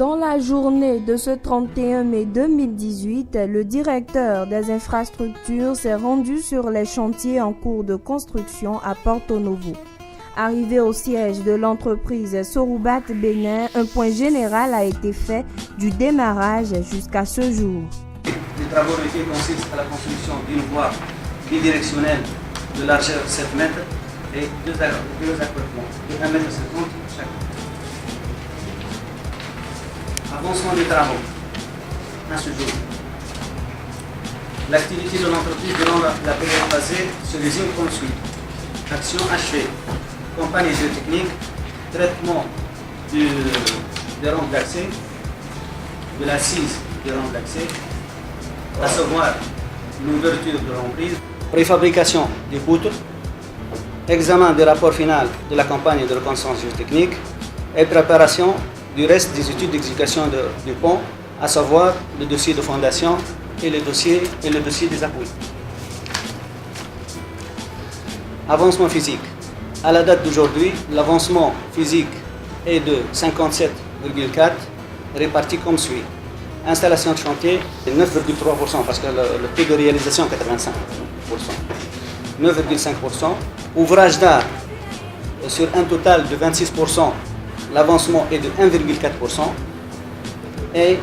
Dans la journée de ce 31 mai 2018, le directeur des infrastructures s'est rendu sur les chantiers en cours de construction à Porto Novo. Arrivé au siège de l'entreprise Sorubat Bénin, un point général a été fait du démarrage jusqu'à ce jour. Les travaux routiers consistent à la construction d'une voie bidirectionnelle de largeur 7 mètres et deux accotements de 1,50 m chaque. Avancement des travaux à ce jour. L'activité de l'entreprise durant la période passée se résume comme suit. Action achevée. Campagne géotechnique, traitement des rampes d'accès, de l'assise des rampes d'accès, à savoir l'ouverture de l'emprise, préfabrication des poutres, examen des rapports finaux de la campagne de reconnaissance géotechnique et préparation du reste des études d'exécution du pont, à savoir le dossier de fondation et le dossier des appuis. Avancement physique. À la date d'aujourd'hui, l'avancement physique est de 57,4, réparti comme suit. Installation de chantier, 9,3% parce que le taux de réalisation est 85%. 9,5%. Ouvrage d'art, sur un total de 26%, l'avancement est de 1,4%. Et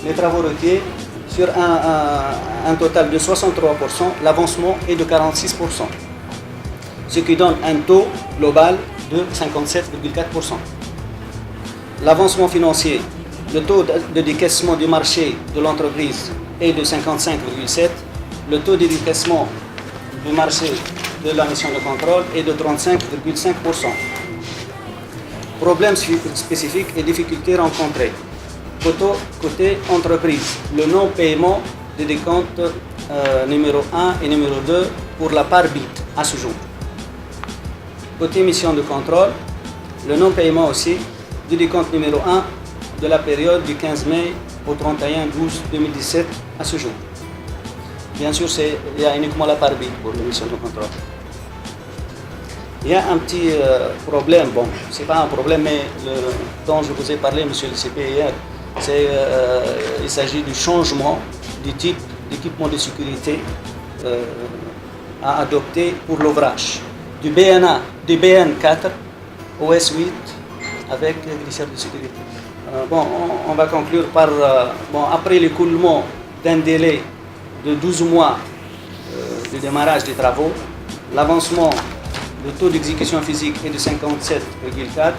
les travaux routiers, sur un total de 63%, l'avancement est de 46%. Ce qui donne un taux global de 57,4%. L'avancement financier, le taux de décaissement du marché de l'entreprise est de 55,7%. Le taux de décaissement du marché de la mission de contrôle est de 35,5%. Problèmes spécifiques et difficultés rencontrées. Côté entreprise, le non-paiement des décomptes numéro 1 et numéro 2 pour la part BIT à ce jour. Côté mission de contrôle, le non-paiement aussi du décompte numéro 1 de la période du 15 mai au 31/12/2017 à ce jour. Bien sûr, il y a uniquement la part BIT pour la mission de contrôle. Il y a un petit problème, bon, ce n'est pas un problème, mais dont je vous ai parlé, monsieur le CP, hier, il s'agit du changement du type d'équipement de sécurité à adopter pour l'ouvrage. Du BN4 au S8 avec glisseur de sécurité. On va conclure par, après l'écoulement d'un délai de 12 mois de démarrage des travaux, l'avancement, le taux d'exécution physique est de 57,4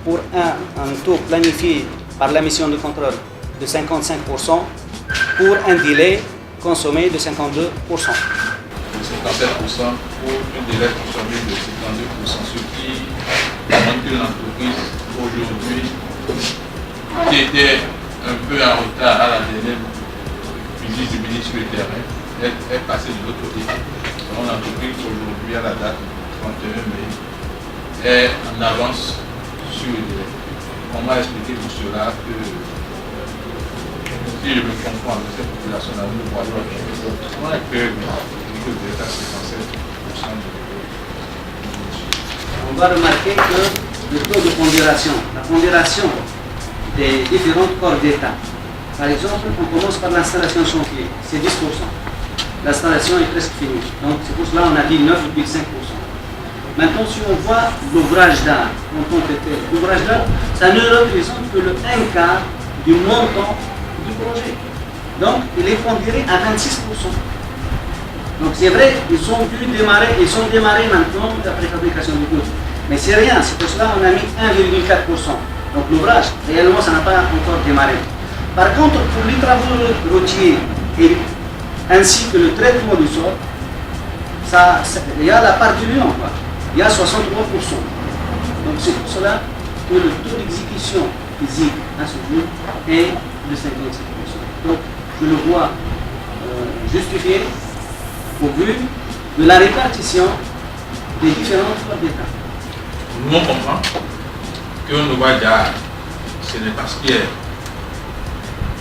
pour un taux planifié par la mission de contrôle de 55% pour un délai consommé de 52%. 57% pour un délai consommé de 52%, ce qui montre que l'entreprise aujourd'hui, qui était un peu en retard à la dernière visite du ministre du terrain, est passée de l'autre côté. Donc l'entreprise aujourd'hui, à la date du 31 mai, est en avance sur le délai. On m'a expliqué pour cela que si je me confonds avec cette population-là, nous voyons que on va remarquer que le taux de pondération, la pondération des différents corps d'État, par exemple, on commence par l'installation chantier, c'est 10%. L'installation est presque finie, donc c'est pour cela qu'on a dit 9,5%. Maintenant, si on voit l'ouvrage d'art en tant que tel, l'ouvrage d'art, ça ne représente que le 1/4 du montant du projet. Donc, il est pondéré à 26%. Donc c'est vrai, ils sont démarrés maintenant la préfabrication du poutre. Mais c'est rien, c'est pour cela qu'on a mis 1,4%. Donc l'ouvrage, réellement, ça n'a pas encore démarré. Par contre, pour les travaux routiers ainsi que le traitement du sol, il y a la part du lion, il y a 63%. Donc c'est pour cela que le taux d'exécution physique à ce jour est de 57%. Donc je le vois justifié au vu de la répartition des différentes corps d'État. Nous comprenons que nous voit déjà, ce n'est pas ce qui est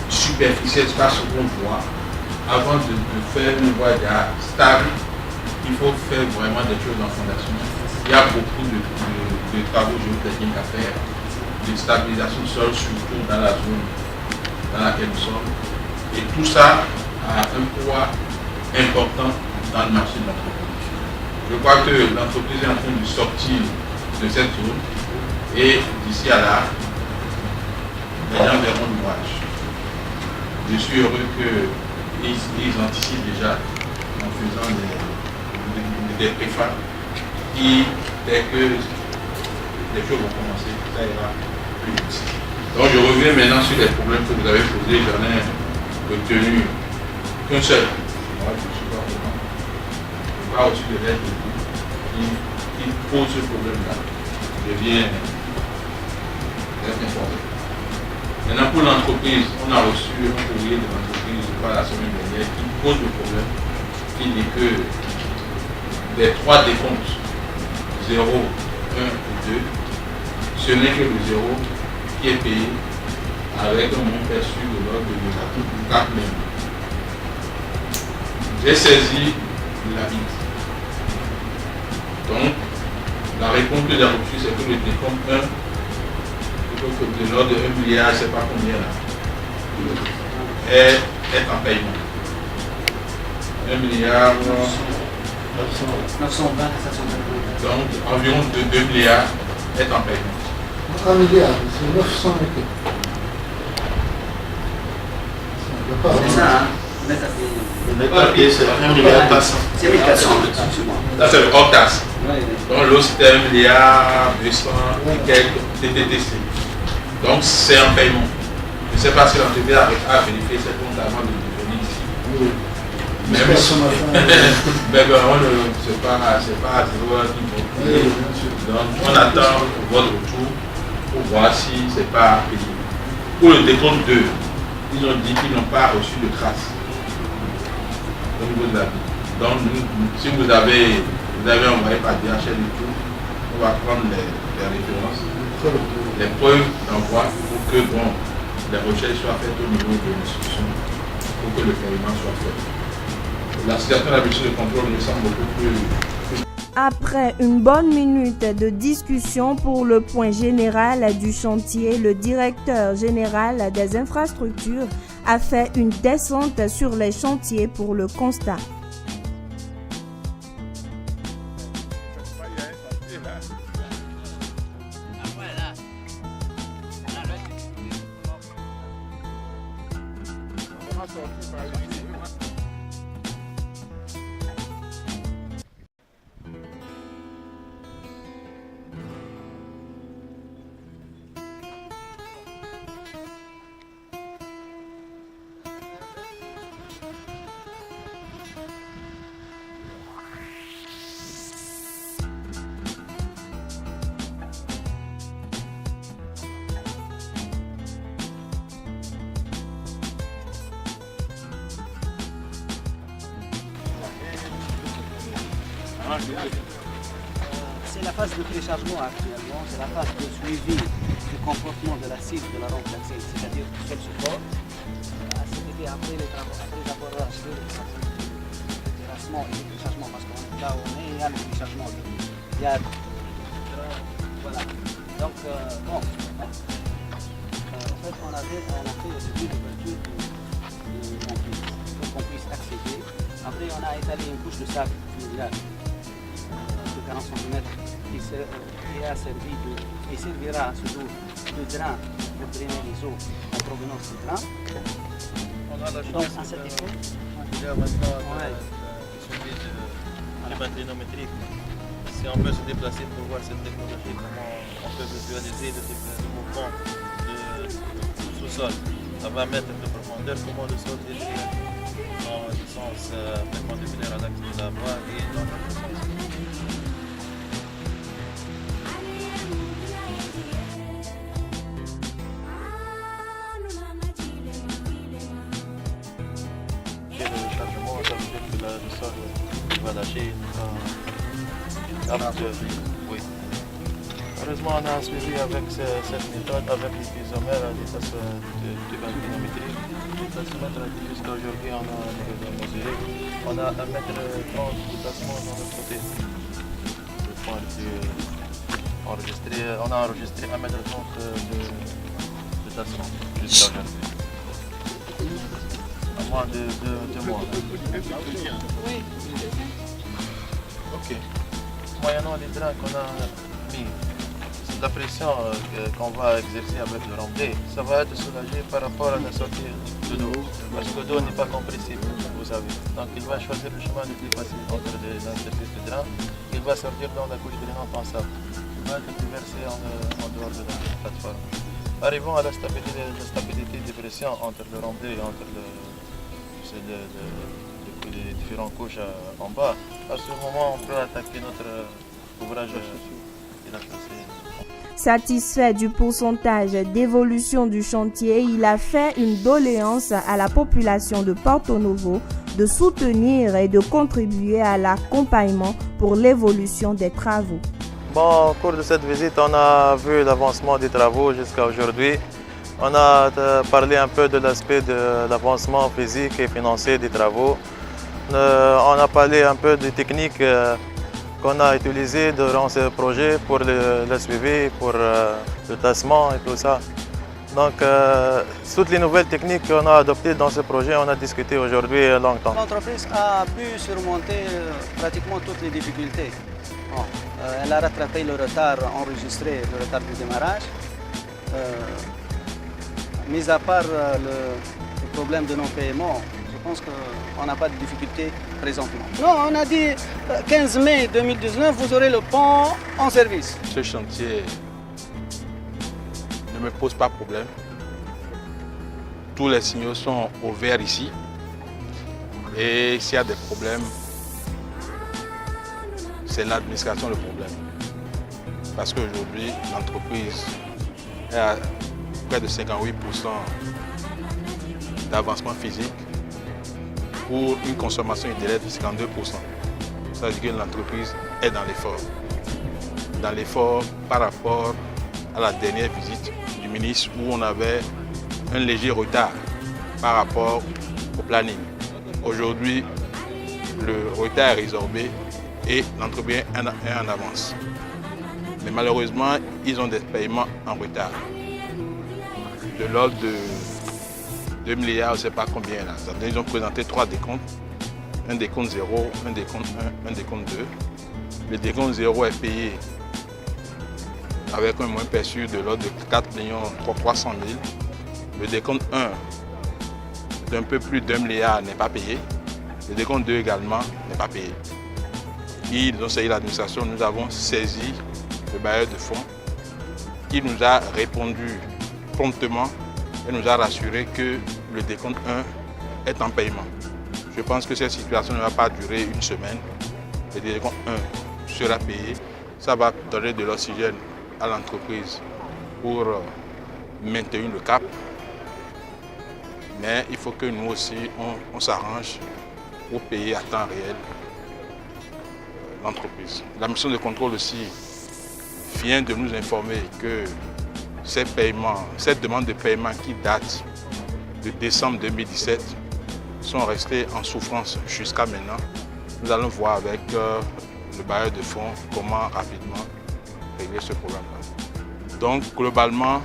superficiel, c'est pas ce qu'on voit. Avant de faire une voie déjà stable, il faut faire vraiment des choses en fondation. Il y a beaucoup de travaux géotechniques à faire, de stabilisation du sol, surtout dans la zone dans laquelle nous sommes. Et tout ça a un poids important dans le marché de l'entreprise. Je crois que l'entreprise est en train de sortir de cette zone et d'ici à là, les gens verront l'ouvrage. Je suis heureux qu'ils anticipent déjà en faisant des préfacs qui, dès que les choses vont commencer, ça ira plus vite. Donc je reviens maintenant sur les problèmes que vous avez posés. J'en ai retenu qu'un seul. Moi, je ne suis pas vraiment. Je parle aussi de l'aide qui pose ce problème-là. Je viens d'être informé. Maintenant, pour l'entreprise, on a reçu un courrier de l'entreprise la semaine dernière qui pose le problème, qui dit que les 3 décomptes, 0, 1 et 2, ce n'est que le 0 qui est payé avec un montant perçu de l'ordre de 4 000. J'ai saisi la bite. Donc, la réponse que j'ai reçue, c'est que le décompte 1, de l'ordre de 1 milliard, je ne sais pas combien là, est en paiement. 1 milliard, 920 à 720. donc environ 2 milliards est en paiement. 1 milliard, c'est 900 et quelques. C'est ça, hein? Le net à payer, c'est 1 milliard 400. C'est 1400, excuse-moi. Ça, c'est le hors taxe. Ouais, Donc l'autre, c'était 1 milliard 200 et quelques TTTC. Donc c'est un paiement. Je ne sais pas si l'entreprise a vérifié ses comptes avant de venir ici. Oui. Mais bon, mais bon, c'est pas à 0 heure qu'il faut payer. Donc on attend votre retour pour voir si c'est pas payé. Pour le décompte 2, ils ont dit qu'ils n'ont pas reçu de traces au niveau de la vie. Donc si vous avez envoyé par DHL et tout, on va prendre les références, les preuves d'envoi pour que les recherches soient faites au niveau de l'instruction pour que le paiement soit fait. La situation de la mission de contrôle me semble beaucoup plus... Après une bonne minute de discussion pour le point général du chantier, le directeur général des infrastructures a fait une descente sur les chantiers pour le constat. C'est la phase de préchargement actuellement, c'est la phase de suivi du comportement de la cible de la rampe d'accès, c'est-à-dire sur le support. C'était après avoir achevé le terrassement et le préchargement, parce que là où on est, il y a le préchargement. Voilà. Donc, bon, en fait, on a fait au début l'ouverture du campus pour qu'on puisse accéder. Après, on a étalé une couche de sable fluvial de 40 cm qui a servi et servira surtout de drain pour drainer les eaux en provenance du drain. On a la Donc, chance à cette époque, il y a maintenant celui de climatinométrique. Si on peut se déplacer pour voir cette technologie, comment on peut visualiser le mouvement du sous-sol à 20 mètres de profondeur, comment le sol est dans le sens perpendiculaire à l'axe de la voie et dans l'autre sens. Le chargement, ça veut dire que le sol va lâcher. Oui. Heureusement, on a suivi avec cette méthode, avec les isomères à vitesse de galvanométrie. Le placemètre jusqu'à aujourd'hui, on a mesuré. On a 1,30 m de placement de notre côté. Le point le plus On a enregistré 1,30 m de tassement jusqu'à aujourd'hui. À moins de 2 mois. Oui. Ok. Moyennant les drains qu'on a mis, la pression qu'on va exercer avec le rambé, ça va être soulagé par rapport à la sortie de l'eau. Parce que l'eau n'est pas compressible, vous savez. Donc il va choisir le chemin le plus facile entre les interstices de drain. Il va sortir dans la couche drainante en sable. Il va être versé en dehors de la plateforme. Arrivons à la stabilité de pression entre le rambé et entre les différentes couches en bas. À ce moment, on peut attaquer notre ouvrage de la chaussée. Satisfait du pourcentage d'évolution du chantier, il a fait une doléance à la population de Porto Novo de soutenir et de contribuer à l'accompagnement pour l'évolution des travaux. Bon, au cours de cette visite, on a vu l'avancement des travaux jusqu'à aujourd'hui. On a parlé un peu de l'aspect de l'avancement physique et financier des travaux. On a parlé un peu des techniques qu'on a utilisées durant ce projet pour le suivi, pour le tassement et tout ça. Donc, toutes les nouvelles techniques qu'on a adoptées dans ce projet, on a discuté aujourd'hui longtemps. L'entreprise a pu surmonter pratiquement toutes les difficultés. Bon, elle a rattrapé le retard enregistré, le retard du démarrage. Mis à part le problème de non-paiement, je pense qu'on n'a pas de difficulté présentement. Non, on a dit 15 mai 2019, vous aurez le pont en service. Ce chantier ne me pose pas problème. Tous les signaux sont au vert ici. Et s'il y a des problèmes, c'est l'administration le problème. Parce qu'aujourd'hui, l'entreprise est à près de 58% d'avancement physique pour une consommation idéale de 52%. Ça veut dire que l'entreprise est dans l'effort. Dans l'effort par rapport à la dernière visite du ministre où on avait un léger retard par rapport au planning. Aujourd'hui, le retard est résorbé et l'entreprise est en avance. Mais malheureusement, ils ont des paiements en retard. De l'ordre de 2 milliards, je ne sais pas combien là. Ils ont présenté 3 décomptes. Un décompte 0, un décompte 1, un décompte 2. Le décompte 0 est payé avec un moins perçu de l'ordre de 4 300 000. Le décompte 1 d'un peu plus d'1 milliard n'est pas payé. Le décompte 2 également n'est pas payé. Ils ont saisi l'administration, nous avons saisi le bailleur de fonds qui nous a répondu promptement et nous a rassuré que le décompte 1 est en paiement. Je pense que cette situation ne va pas durer une semaine. Le décompte 1 sera payé. Ça va donner de l'oxygène à l'entreprise pour maintenir le cap. Mais il faut que nous aussi, on s'arrange pour payer à temps réel l'entreprise. La mission de contrôle aussi vient de nous informer que ces paiements, cette demande de paiement qui date de décembre 2017 sont restés en souffrance jusqu'à maintenant. Nous allons voir avec le bailleur de fonds comment rapidement régler ce problème-là. Donc globalement,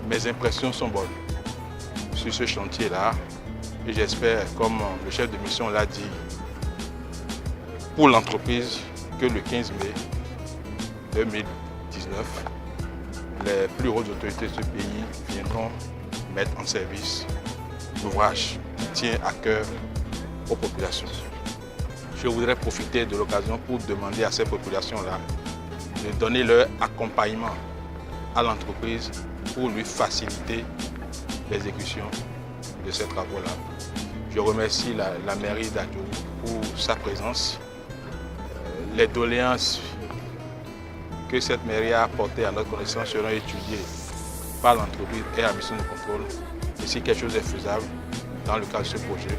mes impressions sont bonnes sur ce chantier-là et j'espère, comme le chef de mission l'a dit, pour l'entreprise que le 15 mai 2019, les plus hautes autorités de ce pays viendront mettre en service l'ouvrage qui tient à cœur aux populations. Je voudrais profiter de l'occasion pour demander à ces populations-là de donner leur accompagnement à l'entreprise pour lui faciliter l'exécution de ces travaux-là. Je remercie la mairie d'Adjo pour sa présence. Les doléances que cette mairie a apportées à notre connaissance seront étudiées par l'entreprise et la mission de contrôle. Et si quelque chose est faisable dans le cadre de ce projet,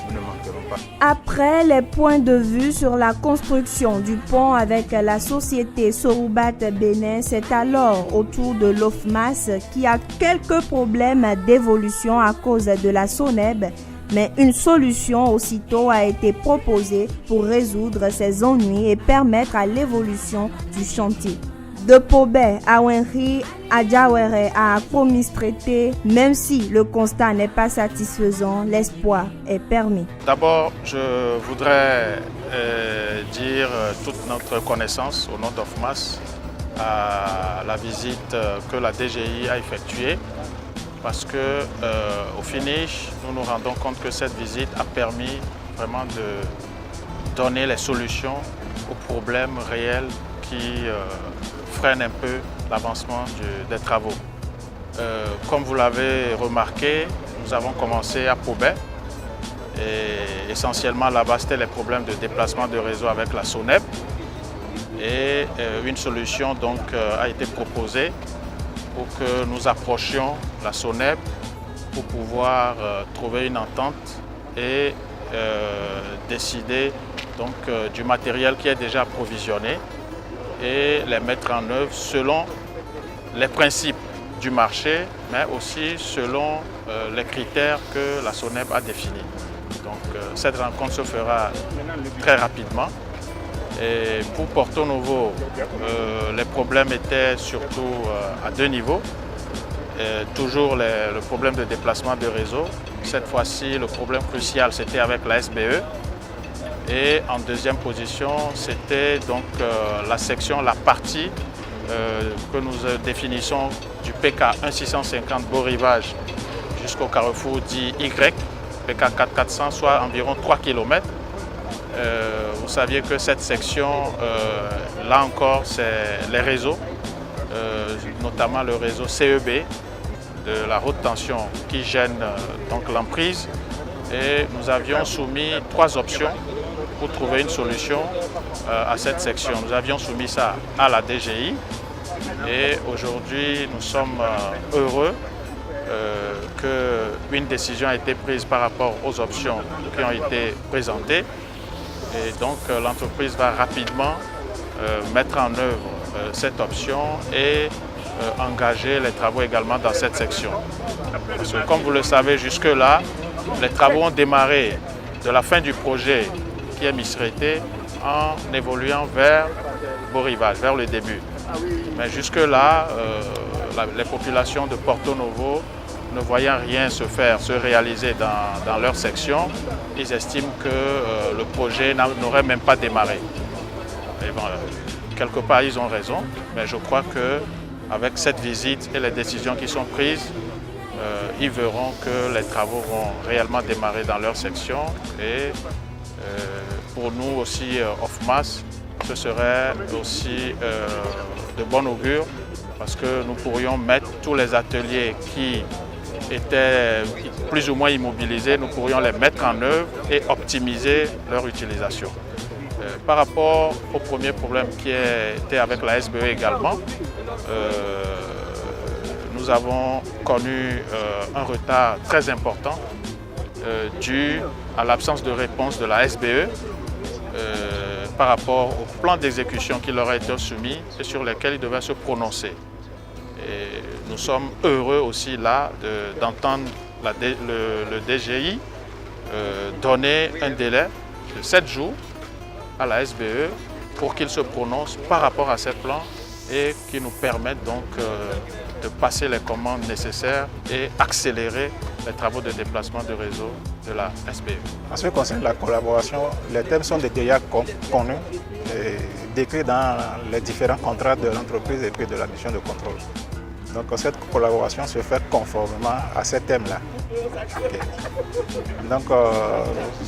nous ne manquerons pas. Après les points de vue sur la construction du pont avec la société Sorubat Bénin, c'est alors au tour de l'OFMAS qui a quelques problèmes d'évolution à cause de la SONEB Mais une solution aussitôt a été proposée pour résoudre ces ennuis et permettre à l'évolution du chantier. De Pobé à Wenri, à Djawere, à Akomistrete, même si le constat n'est pas satisfaisant, l'espoir est permis. D'abord, je voudrais dire toute notre reconnaissance au nom d'OFMAS à la visite que la DGI a effectuée, parce que au finish, nous nous rendons compte que cette visite a permis vraiment de donner les solutions aux problèmes réels qui freinent un peu l'avancement des travaux. Comme vous l'avez remarqué, nous avons commencé à Pobé. Et essentiellement là-bas, c'était les problèmes de déplacement de réseau avec la SONEB. Et une solution donc a été proposée pour que nous approchions la SONEB pour pouvoir trouver une entente et décider donc, du matériel qui est déjà approvisionné et les mettre en œuvre selon les principes du marché, mais aussi selon les critères que la SONEB a définis. Donc cette rencontre se fera très rapidement. Et pour Porto Novo, les problèmes étaient surtout à deux niveaux. Toujours le problème de déplacement de réseau. Cette fois-ci, le problème crucial, c'était avec la SBE. Et en deuxième position, c'était donc la partie que nous définissons du PK 1650 Beau Rivage jusqu'au carrefour dit Y, PK 4400, soit environ 3 km. Vous saviez que cette section, là encore, c'est les réseaux, notamment le réseau CEB de la haute tension qui gêne donc l'emprise. Et nous avions soumis 3 options pour trouver une solution à cette section. Nous avions soumis ça à la DGI et aujourd'hui nous sommes heureux qu'une décision a été prise par rapport aux options qui ont été présentées. Et donc l'entreprise va rapidement mettre en œuvre cette option et engager les travaux également dans cette section. Parce que comme vous le savez, jusque-là, les travaux ont démarré de la fin du projet qui est Misrete en évoluant vers Beau Rivage, vers le début. Mais jusque-là, les populations de Porto Novo, ne voyant rien se réaliser dans leur section, ils estiment que le projet n'aurait même pas démarré. Et bon, quelque part, ils ont raison, mais je crois qu'avec cette visite et les décisions qui sont prises, ils verront que les travaux vont réellement démarrer dans leur section. Et pour nous aussi, OFMAS, ce serait aussi de bon augure parce que nous pourrions mettre tous les ateliers qui étaient plus ou moins immobilisés, nous pourrions les mettre en œuvre et optimiser leur utilisation. Par rapport au premier problème qui était avec la SBE également, nous avons connu un retard très important dû à l'absence de réponse de la SBE par rapport au plan d'exécution qui leur a été soumis et sur lesquels ils devaient se prononcer. Et nous sommes heureux aussi là d'entendre le DGI donner un délai de 7 jours à la SBE pour qu'il se prononce par rapport à ces plans et qui nous permettent donc de passer les commandes nécessaires et accélérer les travaux de déplacement de réseau de la SBE. En ce qui concerne la collaboration, les thèmes sont déjà connus et décrits dans les différents contrats de l'entreprise et puis de la mission de contrôle. Donc cette collaboration se fait conformément à ces thèmes-là. Okay. Donc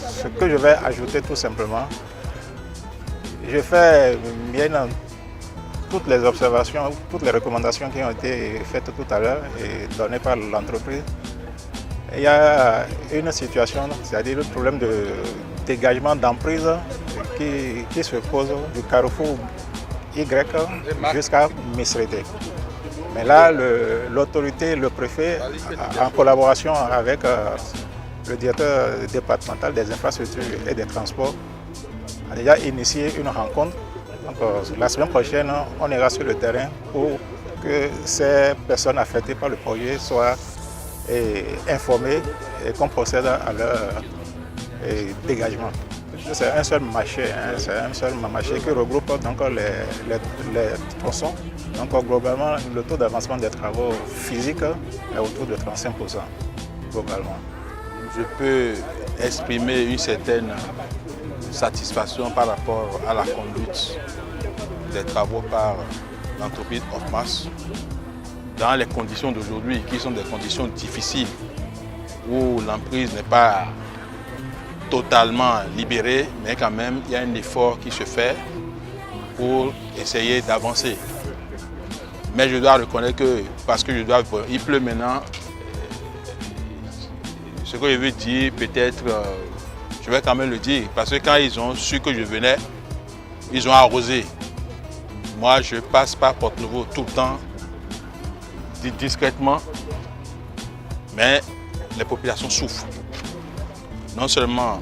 ce que je vais ajouter tout simplement, je fais bien toutes les observations, toutes les recommandations qui ont été faites tout à l'heure et données par l'entreprise. Il y a une situation, c'est-à-dire le problème de dégagement d'emprise qui se pose du carrefour Y jusqu'à Misrete. Mais là, l'autorité, le préfet, en collaboration avec le directeur départemental des infrastructures et des transports, a déjà initié une rencontre. Donc, la semaine prochaine, on ira sur le terrain pour que ces personnes affectées par le projet soient informés et qu'on procède à leur dégagement. C'est un seul marché, qui regroupe donc les tronçons. Donc globalement, le taux d'avancement des travaux physiques est autour de 35% globalement. Je peux exprimer une certaine satisfaction par rapport à la conduite des travaux par l'entreprise Ofmas dans les conditions d'aujourd'hui, qui sont des conditions difficiles, où l'emprise n'est pas totalement libérée, mais quand même il y a un effort qui se fait pour essayer d'avancer. Mais je dois reconnaître que, parce que il pleut maintenant, ce que je veux dire, peut-être, je vais quand même le dire, parce que quand ils ont su que je venais, ils ont arrosé. Moi, je passe par Porte-Nouveau tout le temps, discrètement, mais les populations souffrent. Non seulement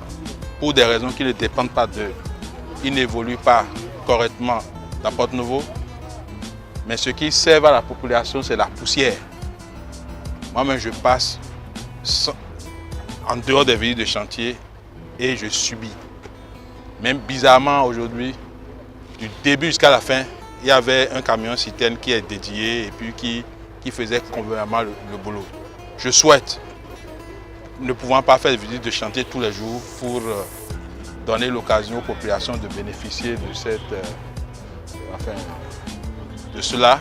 pour des raisons qui ne dépendent pas d'eux, ils n'évoluent pas correctement dans Porte-Nouveau, mais ce qui sert à la population, c'est la poussière. Moi-même, je passe en dehors des villes de chantier et je subis. Même bizarrement, aujourd'hui, du début jusqu'à la fin, il y avait un camion citerne qui est dédié et puis qui faisait convenablement le boulot. Je souhaite, ne pouvant pas faire des visites de chantier tous les jours pour donner l'occasion aux populations de bénéficier de de cela,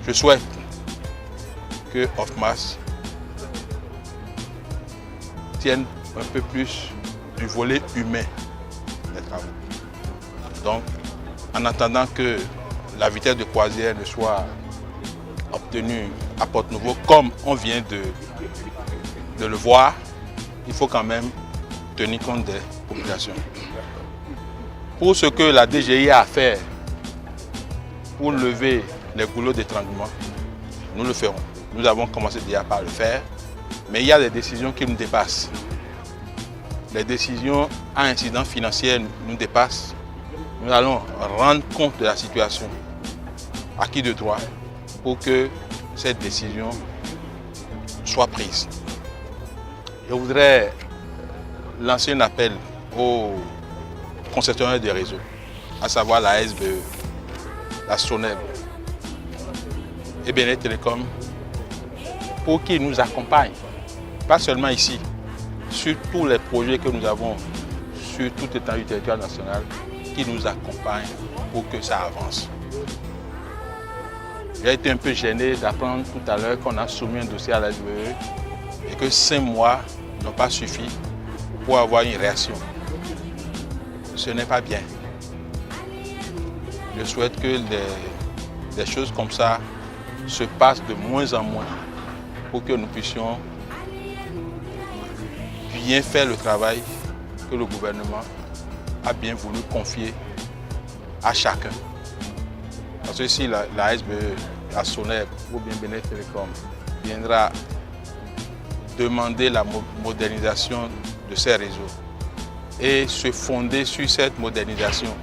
je souhaite que Ofmas tienne un peu plus du volet humain des travaux. Donc, en attendant que la vitesse de croisière ne soit obtenue à Porte-Nouveau, comme on vient de le voir, il faut quand même tenir compte des populations. Pour ce que la DGI a à faire pour lever les goulots d'étranglement, nous le ferons. Nous avons commencé déjà par le faire, mais il y a des décisions qui nous dépassent. Les décisions à incidence financier nous dépassent. Nous allons rendre compte de la situation à qui de droit pour que cette décision soit prise. Je voudrais lancer un appel aux concessionnaires des réseaux, à savoir la SBE, la SONEB et Benet Télécom, pour qu'ils nous accompagnent, pas seulement ici, sur tous les projets que nous avons sur tout l'étendue du territoire national, qu'ils nous accompagnent pour que ça avance. J'ai été un peu gêné d'apprendre tout à l'heure qu'on a soumis un dossier à la SBE et que 5 mois n'ont pas suffi pour avoir une réaction. Ce n'est pas bien. Je souhaite que des choses comme ça se passent de moins en moins pour que nous puissions bien faire le travail que le gouvernement a bien voulu confier à chacun. Parce que si la SBE, la SONEB ou bien Benet Télécom viendra demander la modernisation de ces réseaux et se fonder sur cette modernisation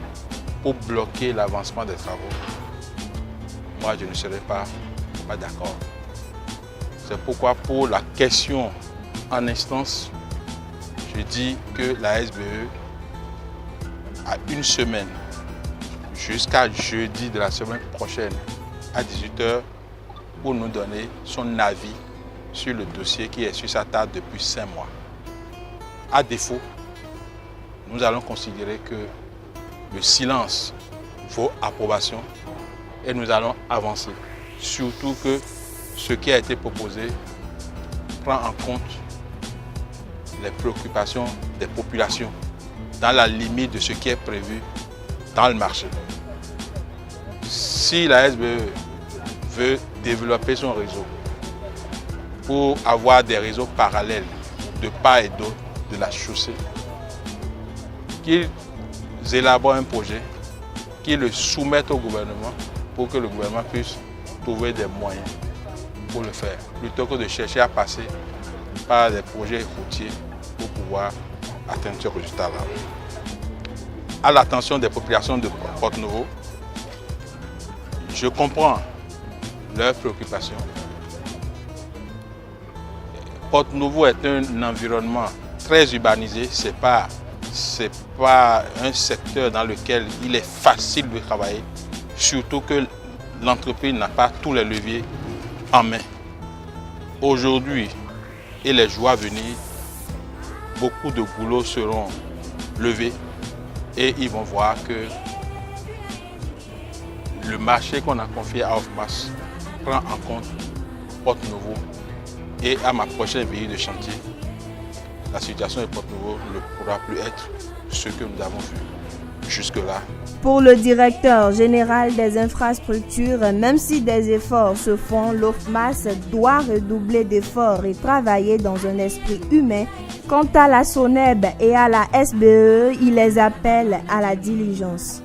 pour bloquer l'avancement des travaux, moi je ne serai pas d'accord. C'est pourquoi pour la question en instance, je dis que la SBE a une semaine jusqu'à jeudi de la semaine prochaine à 18h pour nous donner son avis sur le dossier qui est sur sa table depuis 5 mois. À défaut, nous allons considérer que le silence vaut approbation et nous allons avancer. Surtout que ce qui a été proposé prend en compte les préoccupations des populations dans la limite de ce qui est prévu dans le marché. Si la SBE veut développer son réseau pour avoir des réseaux parallèles de part et d'autre de la chaussée, qu'ils élaborent un projet, qu'ils le soumettent au gouvernement pour que le gouvernement puisse trouver des moyens pour le faire, plutôt que de chercher à passer par des projets routiers pour pouvoir atteindre ce résultat-là. À l'attention des populations de Porte-Nouveau, je comprends leurs préoccupations. Porto-Novo est un environnement très urbanisé. C'est pas un secteur dans lequel il est facile de travailler, surtout que l'entreprise n'a pas tous les leviers en main. Aujourd'hui et les jours à venir, beaucoup de boulots seront levés et ils vont voir que le marché qu'on a confié à Ofmas prend en compte Porto-Novo. Et à ma prochaine visite de chantier, la situation de Porto-Novo ne pourra plus être ce que nous avons vu jusque-là. Pour le directeur général des infrastructures, même si des efforts se font, l'OFMAS doit redoubler d'efforts et travailler dans un esprit humain. Quant à la SONEB et à la SBE, il les appelle à la diligence.